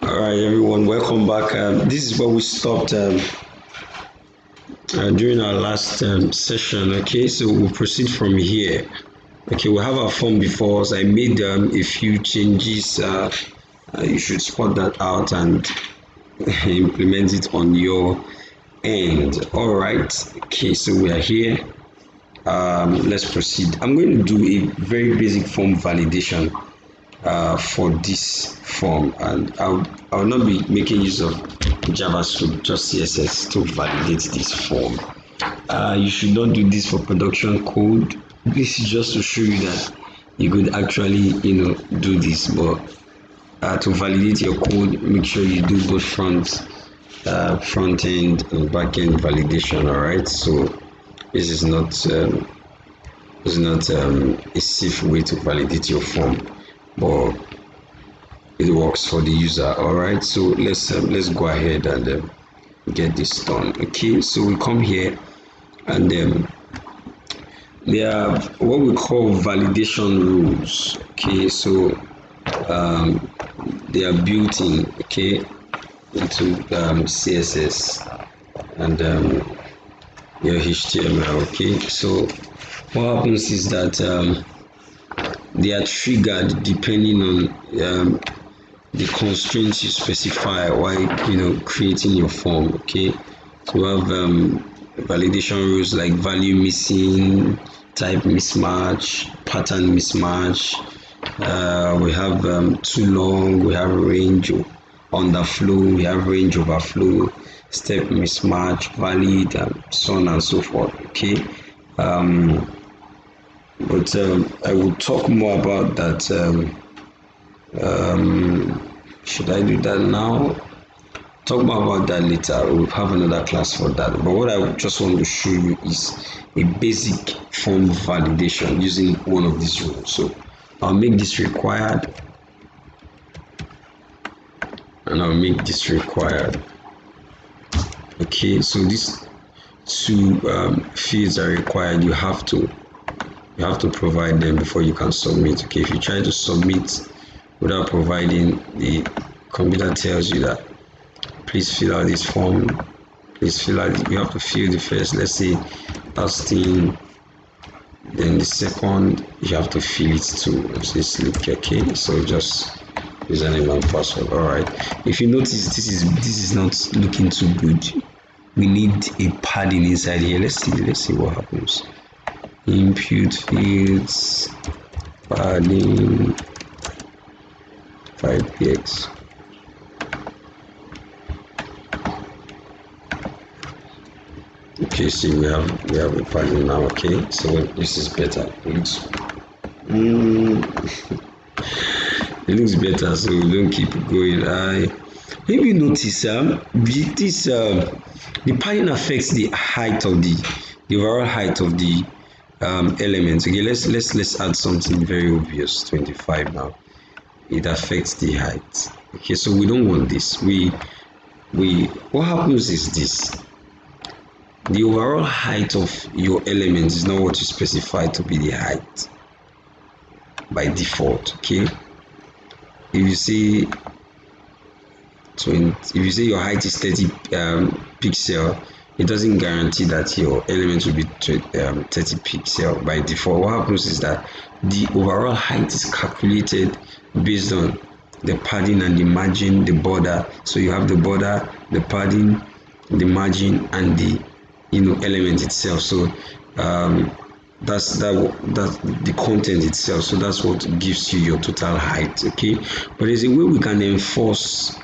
All right, everyone, welcome back. This is where we stopped during our last session. Okay, so we'll proceed from here. Okay, we have our form before us. I made a few changes. You should spot that out and implement it on your end. All right. Okay, so we are here. Let's proceed. I'm going to do a very basic form validation for this form, and I'll not be making use of JavaScript, just CSS to validate this form. You should not do this for production code. This is just to show you that you could actually do this, but to validate your code, make sure you do both front end and back end validation. All right, so this is not a safe way to validate your form, but it works for the user. All right, so let's go ahead and get this done. Okay, so we come here and there are what we call validation rules. Okay, so they are built in, okay, into CSS and your HTML. Okay, so what happens is that they are triggered depending on the constraints you specify while creating your form. Okay, so we have validation rules like value missing, type mismatch, pattern mismatch. We have too long, we have range underflow, we have range overflow, step mismatch, valid, and so on and so forth. Okay, but I will talk more about that. Should I do that now? Talk more about that later. We'll have another class for that. But what I just want to show you is a basic form validation using one of these rules. So I'll make this required, and I'll make this required. Okay, so these two fields are required. You have to provide them before you can submit. Okay, if you try to submit without providing, the computer tells you that please fill out this form. Please fill out. You have to fill the first, let's say, Austin. Then the second, you have to fill it too. Say sleep. Okay, so just username and password. All right. If you notice, this is not looking too good. We need a padding inside here. Let's see what happens. Input fields padding 5px. Okay, see, we have a padding now. Okay, so this is better. It looks it looks better, so we don't keep going. Maybe notice this the padding affects the height of the overall height of the elements. Okay, let's add something very obvious. 25 now. It affects the height. Okay, so we don't want this. We what happens is this: the overall height of your element is not what you specify to be the height by default. Okay, if you say your height is 30 pixel, it doesn't guarantee that your element will be 30 pixel by default. What happens is that the overall height is calculated based on the padding and the margin, the border. So you have the border, the padding, the margin, and the element itself. So that's the content itself. So that's what gives you your total height. Okay, but there's a way we can enforce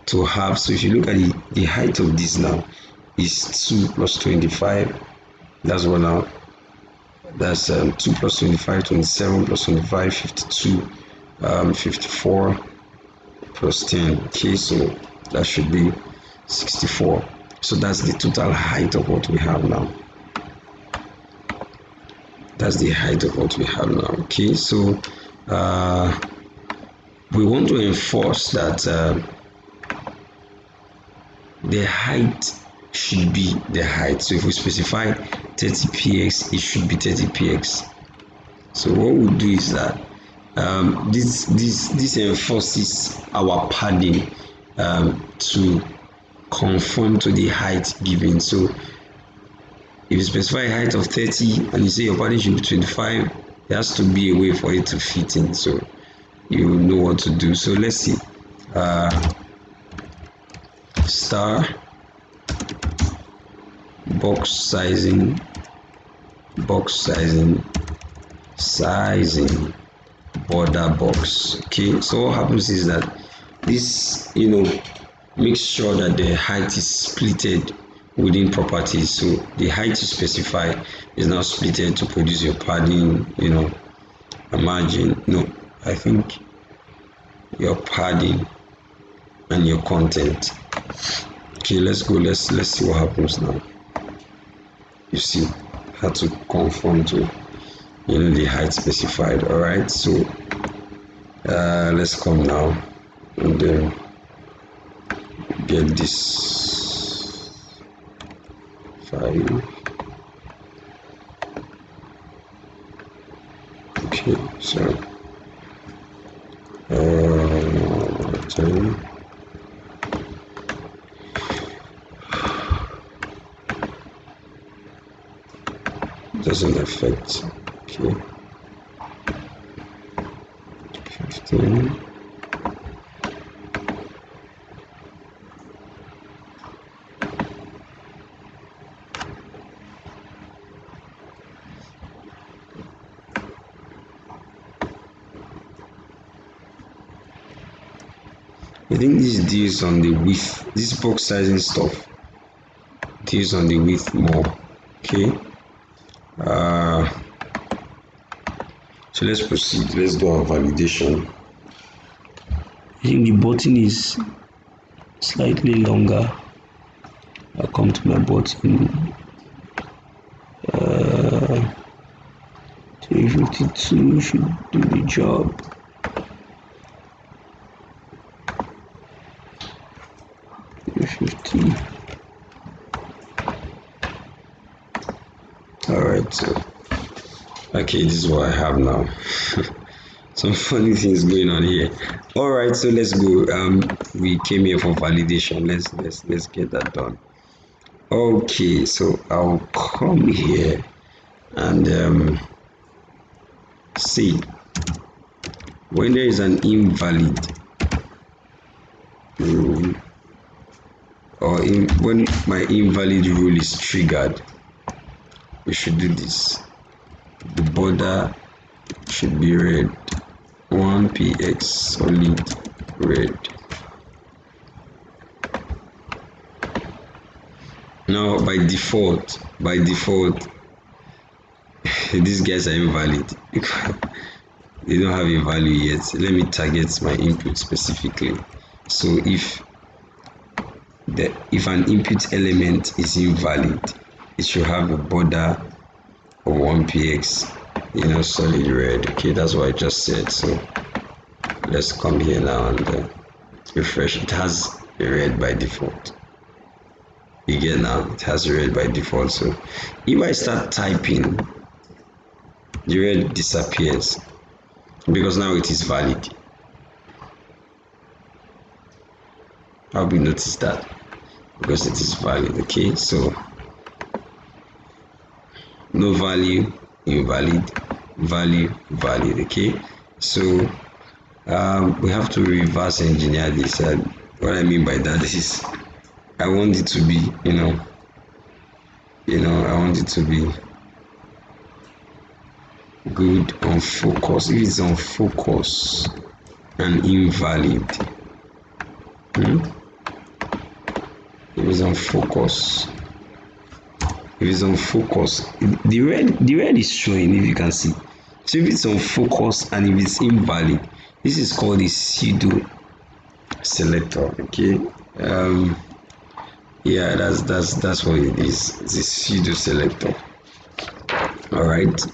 to have. So if you look at the height of this now is 2 plus 25. That's what now. That's 2 plus 25, 27 plus 25, 52, 54 plus 10. Okay, so that should be 64. So that's the total height of what we have now. That's the height of what we have now. Okay, so we want to enforce that the height should be the height. So if we specify 30px, it should be 30px. So what we'll do is that this enforces our padding to conform to the height given. So if you specify a height of 30 and you say your padding should be 25, there has to be a way for it to fit in, so you know what to do. So let's see, star box sizing border box. Okay, so what happens is that this makes sure that the height is splitted within properties. So the height you specify is now splitted to produce your padding, a margin. No, I think your padding and your content. Okay, let's go. Let's see what happens now. You see how to conform to the height specified. All right, so let's come now and then get this file. Okay, so doesn't affect. Okay, 15. I think this deals on the width. This box sizing stuff deals on the width more. Okay. So let's proceed. Let's do our validation. I think the button is slightly longer. I'll come to my button. 352 should do the job. Alright, so okay, this is what I have now. Some funny things going on here. Alright, so let's go. We came here for validation. Let's get that done. Okay, so I'll come here and see when there is an invalid rule, or when my invalid rule is triggered, we should do this. The border should be red, 1px solid red. Now by default these guys are invalid because they don't have a value yet. Let me target my input specifically. So if an input element is invalid, it should have a border of 1px solid red. Okay, that's what I just said. So let's come here now and refresh. It has a red by default. You get now, it has a red by default. So if I start typing, the red disappears because now it is valid. How we notice that? Because it is valid. Okay, so no value, invalid, value, valid. Okay, so we have to reverse engineer this. What I mean by that is I want it to be I want it to be good on focus. If it's on focus and invalid, if it's on focus, the red is showing, if you can see. So if it's on focus and if it's invalid, this is called a pseudo selector. Okay, yeah, that's what it is. It's a pseudo selector. All right,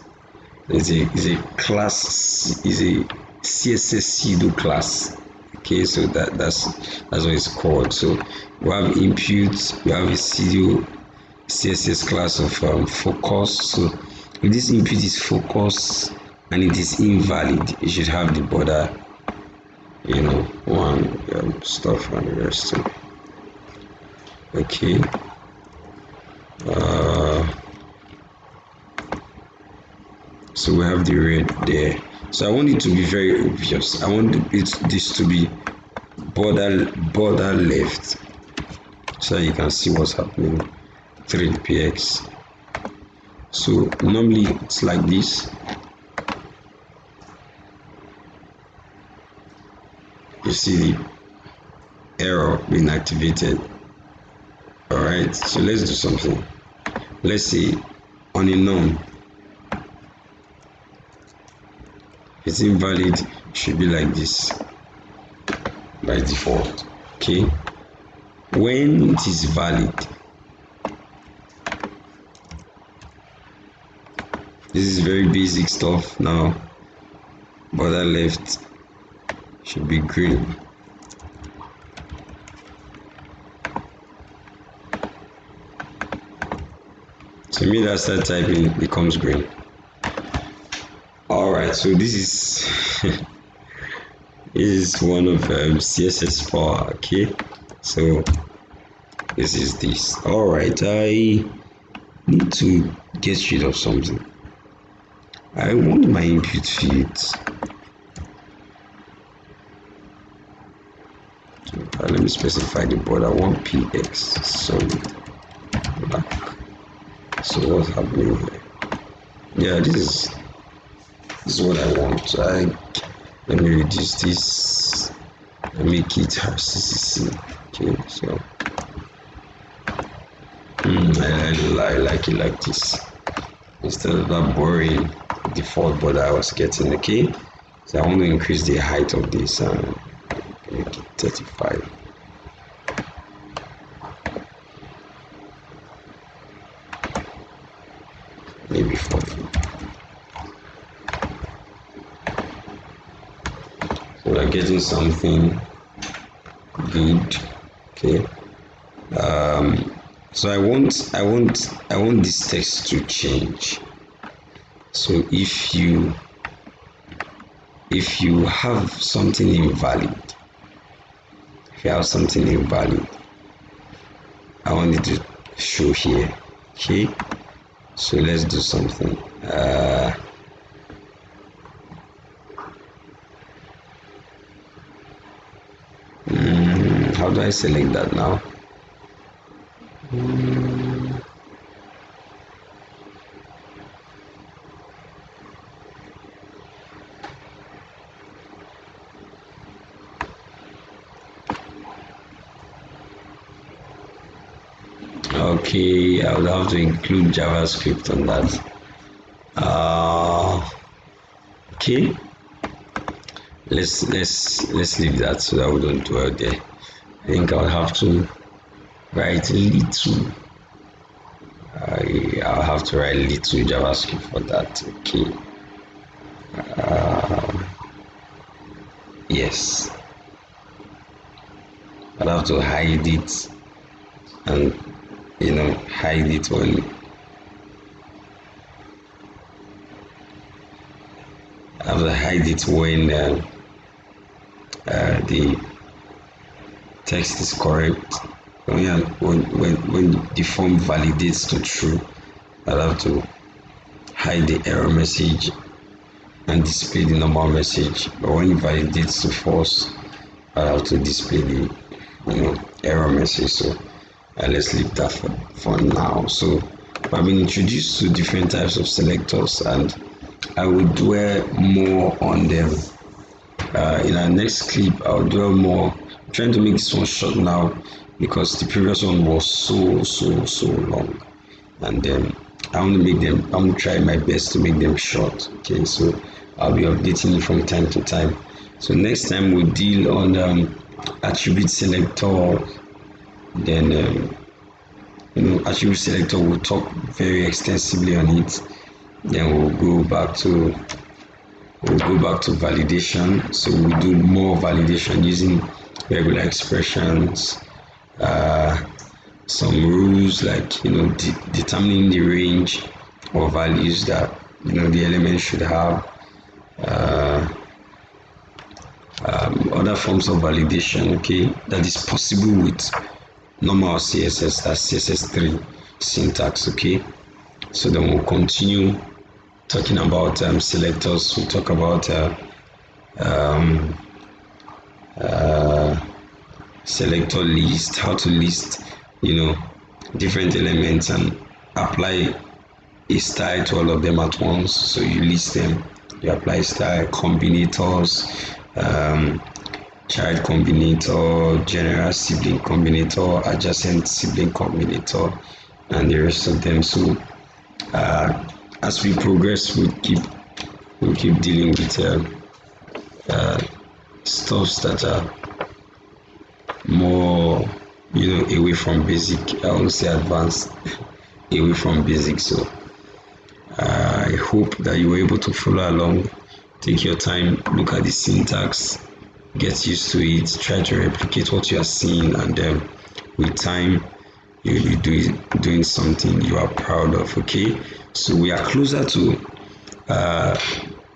it's a class, is a CSS pseudo class. Okay, so that's what it's called. So we have inputs, we have a pseudo CSS class of focus. So if this input is focus and it is invalid, it should have the border 1 and stuff and the rest too. Okay. So we have the red there. So I want it to be very obvious. I want this to be border left, so you can see what's happening. 3px. So normally it's like this. You see the error being activated. Alright, so let's do something. Let's say on a none, it's invalid, it should be like this by default. Okay, when it is valid, this is very basic stuff now. Border left should be green. So me that start typing, it becomes green. Alright, so this is this is one of CSS Power. Okay, so this is this. Alright, I need to get rid of something. I want my input fields. Let me specify the border 1px solid black. So what's happening here? Yeah, this is what I want. Let me reduce this and make it CCC. Okay, so I like it like this instead of that boring default border I was getting. Okay, so I want to increase the height of this and make it 35. Maybe 40. So we're getting something good. Okay. So I want this text to change. So if you have something invalid, I want it to show here. Okay. So let's do something. How do I select that now? Okay, I would have to include JavaScript on that. Okay, let's leave that so that we don't dwell there. I think I'll have to write a little. I'll have to write a little JavaScript for that. Okay. Yes. I'll have to hide it and hide it when the text is correct. When the form validates to true, I'll have to hide the error message and display the normal message. But when it validates to false, I'll have to display the error message. So let's leave that for now. So I've been introduced to different types of selectors, and I will dwell more on them in our next clip. I'll dwell more. I'm trying to make this one short now because the previous one was so long, and then I want to try my best to make them short. Okay, so I'll be updating you from time to time. So next time we'll deal on attribute selector. Then attribute selector, we'll talk very extensively on it. Then we'll go back to validation. So we'll do more validation using regular expressions, some rules like determining the range or values that the element should have, other forms of validation, okay, that is possible with normal CSS, that's CSS3 syntax, okay. So then we'll continue talking about selectors. We'll talk about selector list, how to list, different elements and apply a style to all of them at once. So you list them, you apply style, combinators, child combinator, general sibling combinator, adjacent sibling combinator, and the rest of them. So as we progress, we'll keep dealing with stuffs that are more away from basic. I won't say advanced, away from basic. So I hope that you were able to follow along. Take your time, look at the syntax, get used to it, try to replicate what you are seeing, and with time you'll be doing something you are proud of. Okay, so we are closer to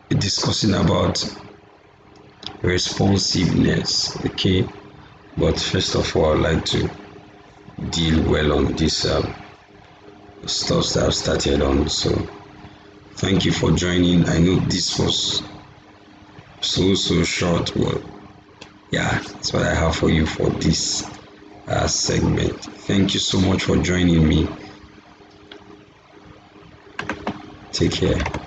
discussing about responsiveness. Okay, but first of all, I'd like to deal well on this stuff that I've started on. So thank you for joining. I know this was so short, but yeah, that's what I have for you for this segment. Thank you so much for joining me. Take care.